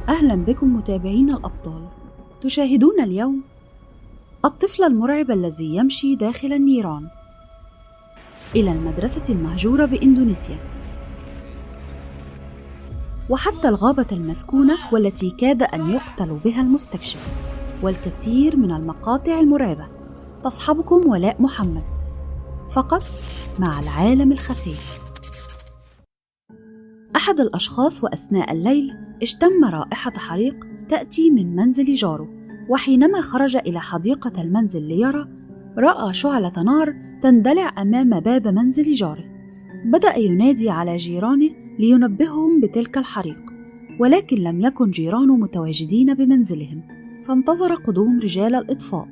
أهلا بكم متابعين الأبطال. تشاهدون اليوم الطفل المرعب الذي يمشي داخل النيران إلى المدرسة المهجورة بإندونيسيا، وحتى الغابة المسكونة والتي كاد أن يقتل بها المستكشف، والكثير من المقاطع المرعبة. تصحبكم ولاء محمد فقط مع العالم الخفي. أحد الأشخاص وأثناء الليل اشتم رائحة حريق تأتي من منزل جاره، وحينما خرج إلى حديقة المنزل ليرى، رأى شعلة نار تندلع أمام باب منزل جاره. بدأ ينادي على جيرانه لينبههم بتلك الحريق، ولكن لم يكن جيرانه متواجدين بمنزلهم، فانتظر قدوم رجال الإطفاء،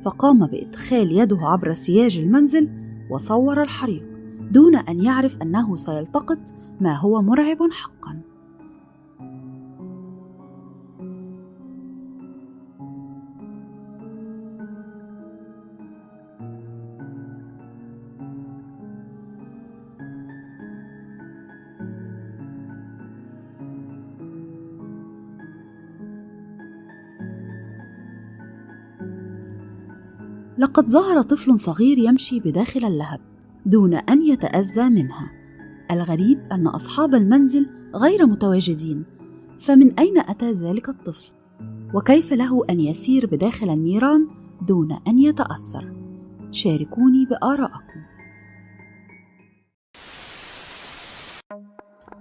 فقام بإدخال يده عبر سياج المنزل وصور الحريق دون أن يعرف أنه سيلتقط ما هو مرعب حقاً. لقد ظهر طفل صغير يمشي بداخل اللهب دون أن يتأذى منها. الغريب أن أصحاب المنزل غير متواجدين، فمن أين أتى ذلك الطفل؟ وكيف له أن يسير بداخل النيران دون أن يتأثر؟ شاركوني بآرائكم.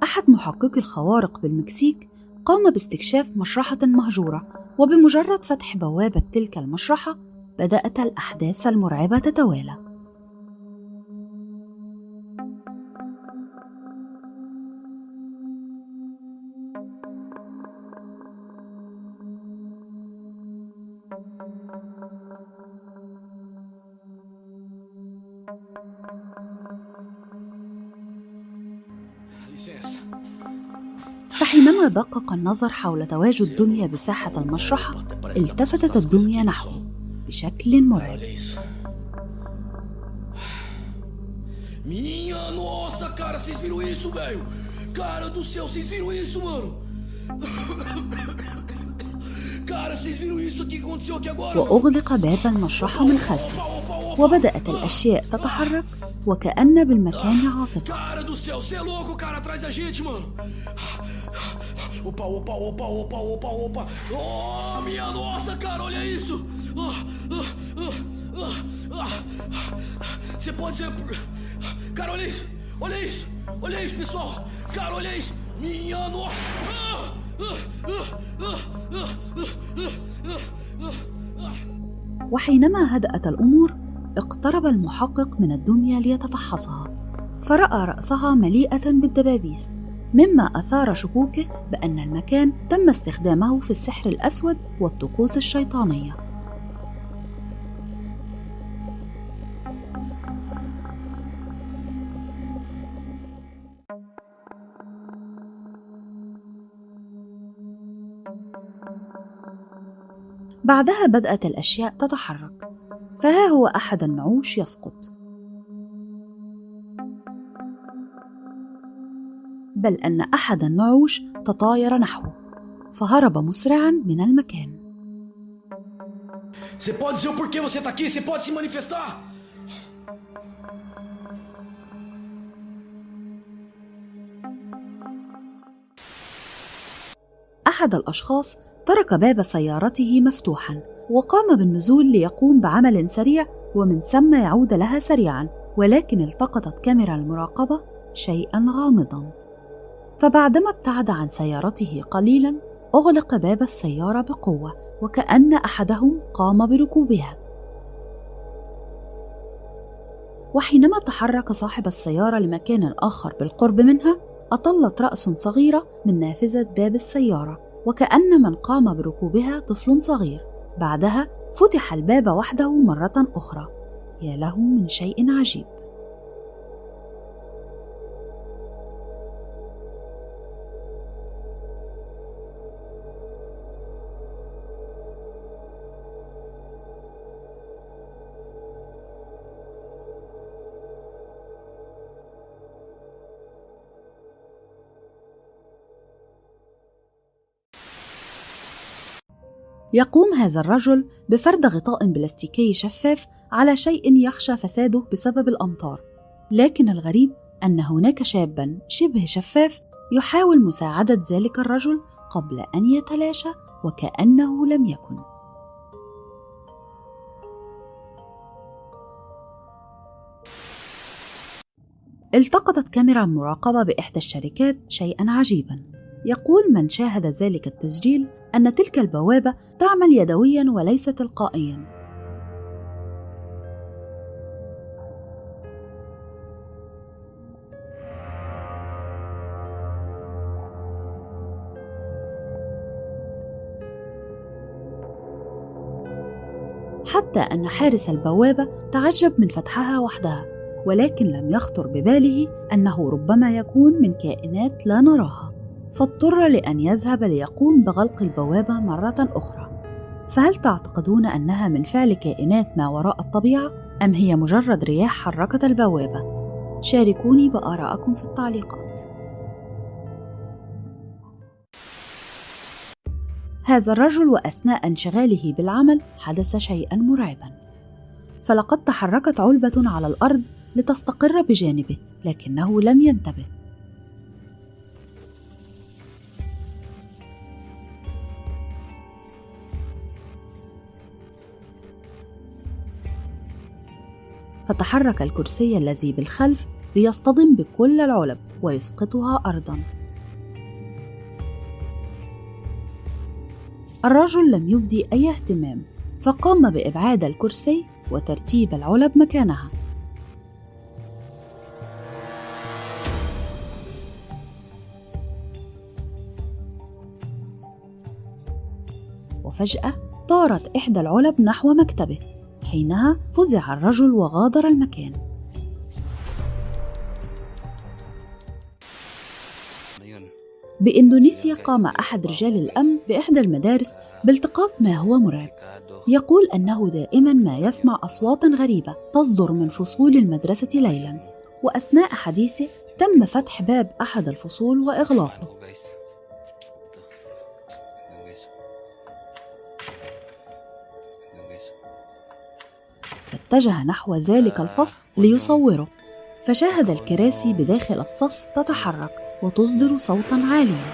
أحد محققي الخوارق بالمكسيك قام باستكشاف مشرحة مهجورة، وبمجرد فتح بوابة تلك المشرحة بدأت الأحداث المرعبة تتوالى. فحينما دقق النظر حول تواجد دمية بساحة المشرحة، التفتت الدمية نحوه بشكل مرعب. Minha nossa, cara, vocês viram isso, velho? Cara do céu, vocês viram isso, mano? Cara, vocês viram isso aqui que aconteceu aqui agora? وأغلق باب المشرحة من خلفه، وبدأت الأشياء تتحرك وكأن بالمكان عاصفة. Cara do céu, você é louco, cara, atrás da gente, mano. Opa, opa, opa, opa, opa, opa. Oh, minha nossa, cara, olha isso. Você pode ser... Cara, olha isso. Olha isso. Olha isso, pessoal. Cara, olha isso. Minha nossa. وحينما هدأت الأمور، اقترب المحقق من الدمية ليتفحصها، فرأى رأسها مليئة بالدبابيس، مما أثار شكوكه بأن المكان تم استخدامه في السحر الأسود والطقوس الشيطانية. بعدها بدأت الأشياء تتحرك، فها هو أحد النعوش يسقط، بل أن أحد النعوش تطاير نحوه، فهرب مسرعاً من المكان. Você pode dizer o porquê você tá aqui? Você pode se manifestar? أحد الأشخاص ترك باب سيارته مفتوحاً، وقام بالنزول ليقوم بعمل سريع ومن ثم يعود لها سريعاً، ولكن التقطت كاميرا المراقبة شيئاً غامضاً. فبعدما ابتعد عن سيارته قليلاً، أغلق باب السيارة بقوة، وكأن أحدهم قام بركوبها. وحينما تحرك صاحب السيارة لمكان آخر بالقرب منها، أطلت رأس صغيرة من نافذة باب السيارة، وكأن من قام بركوبها طفل صغير. بعدها فتح الباب وحده مرة أخرى. يا له من شيء عجيب. يقوم هذا الرجل بفرد غطاء بلاستيكي شفاف على شيء يخشى فساده بسبب الأمطار، لكن الغريب أن هناك شاباً شبه شفاف يحاول مساعدة ذلك الرجل قبل أن يتلاشى وكأنه لم يكن. التقطت كاميرا مراقبة بإحدى الشركات شيئاً عجيباً. يقول من شاهد ذلك التسجيل أن تلك البوابة تعمل يدوياً وليس تلقائياً. حتى أن حارس البوابة تعجب من فتحها وحدها، ولكن لم يخطر بباله أنه ربما يكون من كائنات لا نراها، فاضطر لأن يذهب ليقوم بغلق البوابة مرة أخرى. فهل تعتقدون أنها من فعل كائنات ما وراء الطبيعة، أم هي مجرد رياح حركت البوابة؟ شاركوني بآرائكم في التعليقات. هذا الرجل وأثناء انشغاله بالعمل حدث شيئاً مرعباً، فلقد تحركت علبة على الأرض لتستقر بجانبه، لكنه لم ينتبه. فتحرك الكرسي الذي بالخلف ليصطدم بكل العلب ويسقطها أرضاً. الرجل لم يبدي أي اهتمام، فقام بإبعاد الكرسي وترتيب العلب مكانها. وفجأة طارت إحدى العلب نحو مكتبه. حينها فزع الرجل وغادر المكان. بإندونيسيا قام أحد رجال الأمن بإحدى المدارس بالتقاط ما هو مرعب. يقول أنه دائماً ما يسمع أصواتاً غريبة تصدر من فصول المدرسة ليلاً، وأثناء حديثه تم فتح باب أحد الفصول وإغلاقه. فاتجه نحو ذلك الفصل ليصوره، فشاهد الكراسي بداخل الصف تتحرك وتصدر صوتاً عالياً.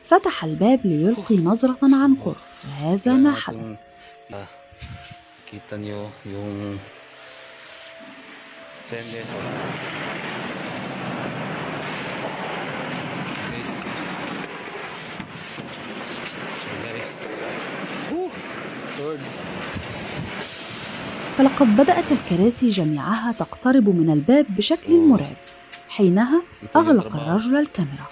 فتح الباب ليلقي نظرة عن قرب، وهذا ما حدث. فلقد بدأت الكراسي جميعها تقترب من الباب بشكل مرعب. حينها أغلق الرجل الكاميرا.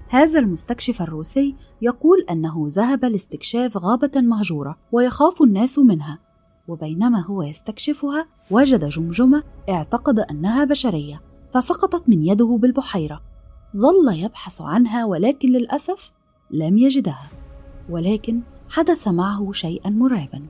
هذا المستكشف الروسي يقول أنه ذهب لاستكشاف غابة مهجورة ويخاف الناس منها، وبينما هو يستكشفها وجد جمجمة اعتقد أنها بشرية، فسقطت من يده بالبحيرة. ظل يبحث عنها ولكن للأسف لم يجدها، ولكن حدث معه شيئاً مرعباً.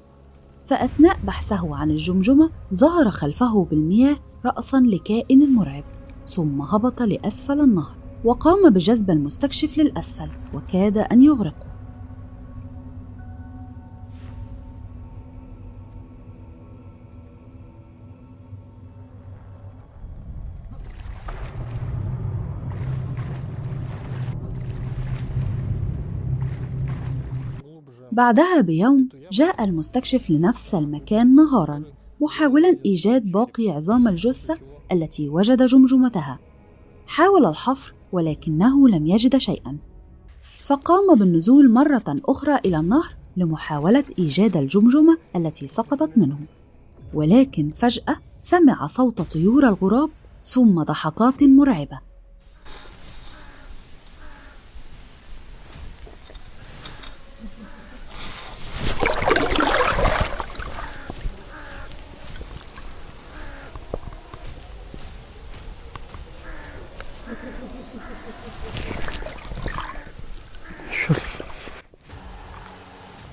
فأثناء بحثه عن الجمجمة ظهر خلفه بالمياه رأساً لكائن مرعب، ثم هبط لأسفل النهر وقام بجذب المستكشف للأسفل وكاد أن يغرقه. بعدها بيوم جاء المستكشف لنفس المكان نهاراً محاولاً إيجاد باقي عظام الجثة التي وجد جمجمتها. حاول الحفر ولكنه لم يجد شيئاً، فقام بالنزول مرة أخرى إلى النهر لمحاولة إيجاد الجمجمة التي سقطت منه، ولكن فجأة سمع صوت طيور الغراب ثم ضحكات مرعبة.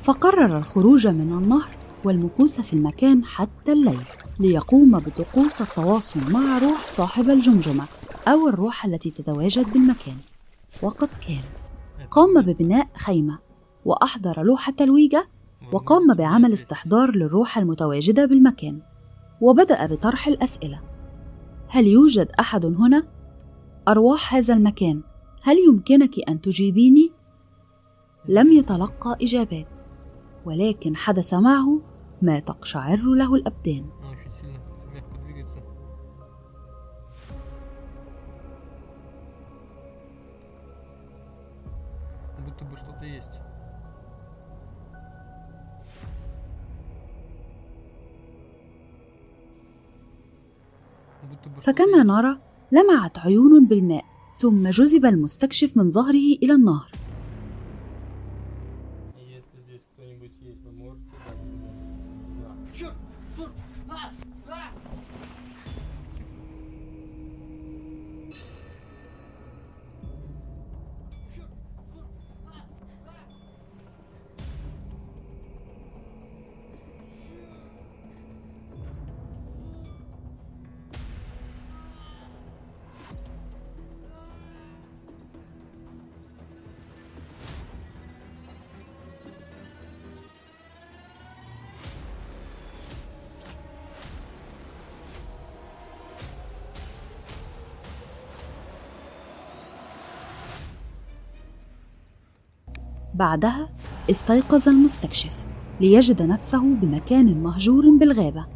فقرر الخروج من النهر والمكوث في المكان حتى الليل ليقوم بطقوس التواصل مع روح صاحب الجمجمة أو الروح التي تتواجد بالمكان. وقد كان قام ببناء خيمة وأحضر لوحة الويجا وقام بعمل استحضار للروح المتواجدة بالمكان، وبدأ بطرح الأسئلة: هل يوجد أحد هنا؟ أرواح هذا المكان، هل يمكنك أن تجيبيني؟ لم يتلقى إجابات، ولكن حدث معه ما تقشعر له الأبدان. فكما نرى لمعت عيون بالماء، ثم جذب المستكشف من ظهره إلى النهر. بعدها استيقظ المستكشف ليجد نفسه بمكان مهجور بالغابة،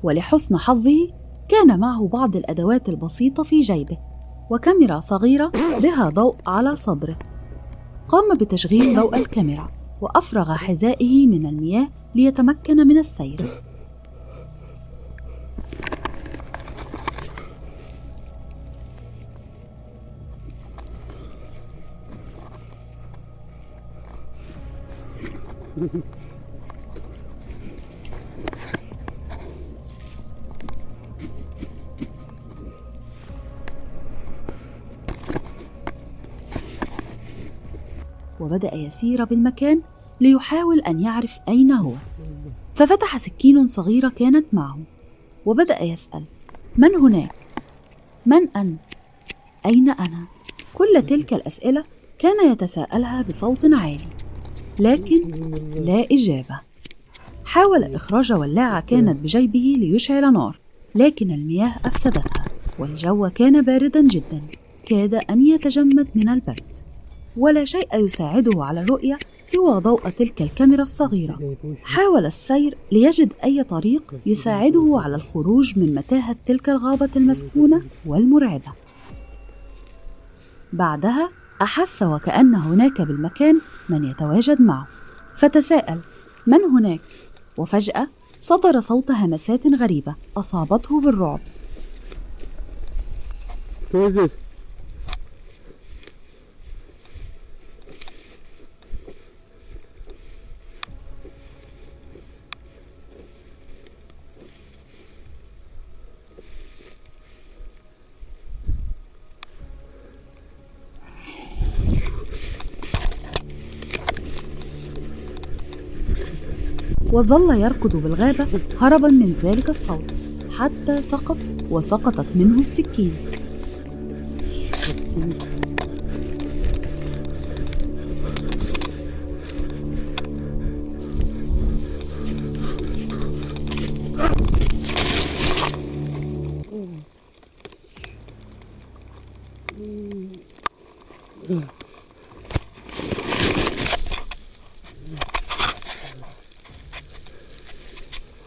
ولحسن حظه كان معه بعض الأدوات البسيطة في جيبه وكاميرا صغيرة بها ضوء على صدره. قام بتشغيل ضوء الكاميرا وأفرغ حذائه من المياه ليتمكن من السير. وبدأ يسير بالمكان ليحاول أن يعرف أين هو، ففتح سكين صغيرة كانت معه وبدأ يسأل: من هناك؟ من أنت؟ أين أنا؟ كل تلك الأسئلة كان يتساءلها بصوت عالي، لكن لا إجابة. حاول إخراج ولاعة كانت بجيبه ليشعل نار، لكن المياه أفسدتها والجو كان بارداً جداً، كاد أن يتجمد من البرد، ولا شيء يساعده على الرؤية سوى ضوء تلك الكاميرا الصغيرة. حاول السير ليجد أي طريق يساعده على الخروج من متاهة تلك الغابة المسكونة والمرعبة. بعدها أحس وكأن هناك بالمكان من يتواجد معه، فتساءل: من هناك؟ وفجأة صدر صوت همسات غريبة أصابته بالرعب. وظل يركض بالغابة هربا من ذلك الصوت حتى سقط وسقطت منه السكين.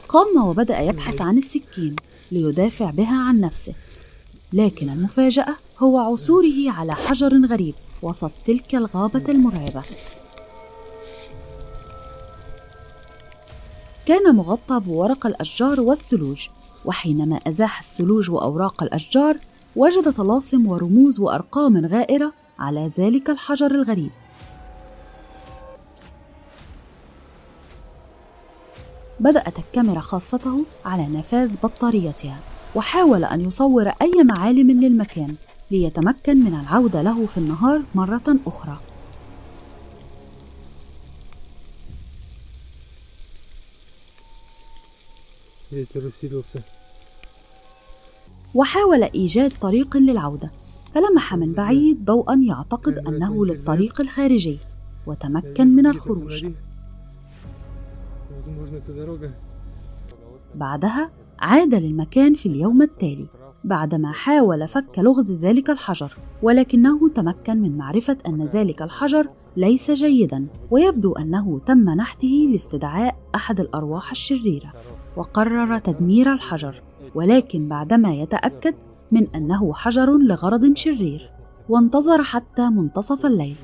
قام وبدأ يبحث عن السكين ليدافع بها عن نفسه، لكن المفاجأة هو عثوره على حجر غريب وسط تلك الغابة المرعبة. كان مغطى بورق الأشجار والثلوج، وحينما أزاح الثلوج وأوراق الأشجار وجد طلاسم ورموز وأرقام غائرة على ذلك الحجر الغريب. بدأت الكاميرا خاصته على نفاذ بطاريتها، وحاول أن يصور أي معالم للمكان ليتمكن من العودة له في النهار مرة أخرى. Ветер усилился. وحاول إيجاد طريق للعودة، فلمح من بعيد ضوءاً يعتقد أنه للطريق الخارجي، وتمكن من الخروج. Возможно, это дорога. بعدها عاد للمكان في اليوم التالي بعدما حاول فك لغز ذلك الحجر، ولكنه تمكن من معرفة أن ذلك الحجر ليس جيداً، ويبدو أنه تم نحته لاستدعاء أحد الأرواح الشريرة، وقرر تدمير الحجر، ولكن بعدما يتأكد من أنه حجر لغرض شرير، وانتظر حتى منتصف الليل،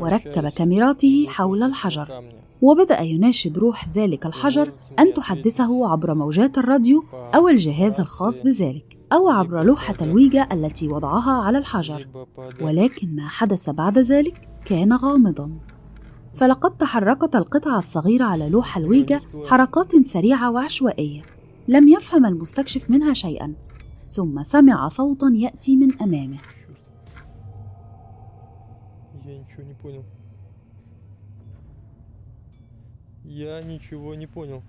وركب كاميراته حول الحجر، وبدأ يناشد روح ذلك الحجر أن تحدثه عبر موجات الراديو أو الجهاز الخاص بذلك، أو عبر لوحة الويجا التي وضعها على الحجر. ولكن ما حدث بعد ذلك كان غامضاً، فلقد تحركت القطعة الصغيرة على لوحة الويجا حركات سريعة وعشوائية، لم يفهم المستكشف منها شيئاً، ثم سمع صوتاً يأتي من أمامه. Я ничего не понял.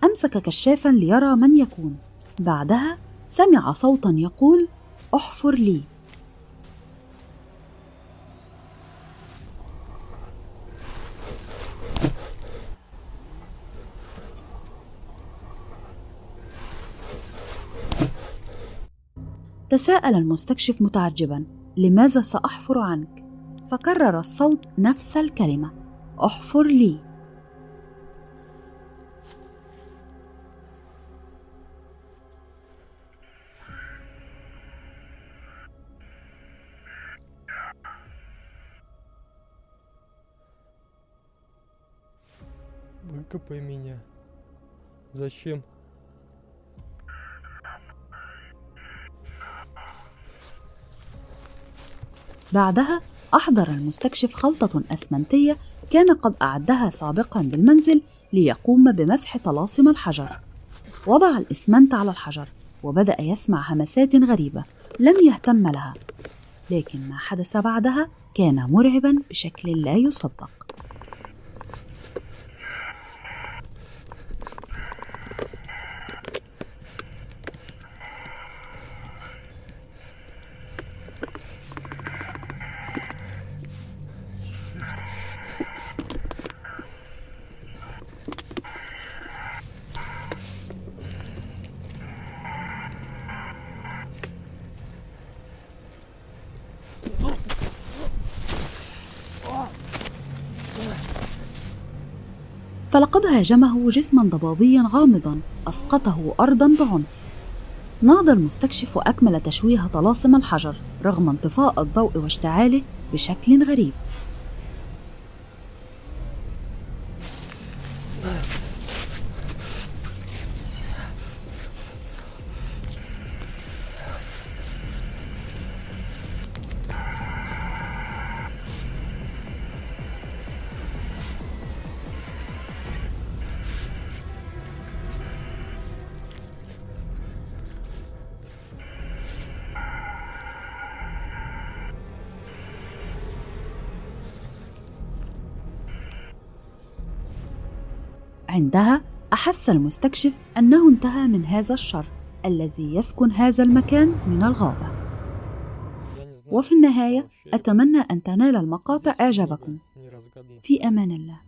أمسك كشافاً ليرى من يكون. بعدها سمع صوتاً يقول: احفر لي. تساءل المستكشف متعجباً: لماذا سأحفر عنك؟ فكرر الصوت نفس الكلمة: احفر لي. Выкопай меня. Зачем? بعدها أحضر المستكشف خلطة أسمنتية كان قد أعدها سابقاً بالمنزل ليقوم بمسح طلاسم الحجر. وضع الإسمنت على الحجر وبدأ يسمع همسات غريبة لم يهتم لها، لكن ما حدث بعدها كان مرعباً بشكل لا يصدق. فلقد هاجمه جسماً ضبابياً غامضاً أسقطه أرضاً بعنف. نهض المستكشف وأكمل تشويه طلاسم الحجر رغم انطفاء الضوء واشتعاله بشكل غريب. عندها أحس المستكشف أنه انتهى من هذا الشر الذي يسكن هذا المكان من الغابة. وفي النهاية أتمنى أن تنال المقاطع إعجابكم. في أمان الله.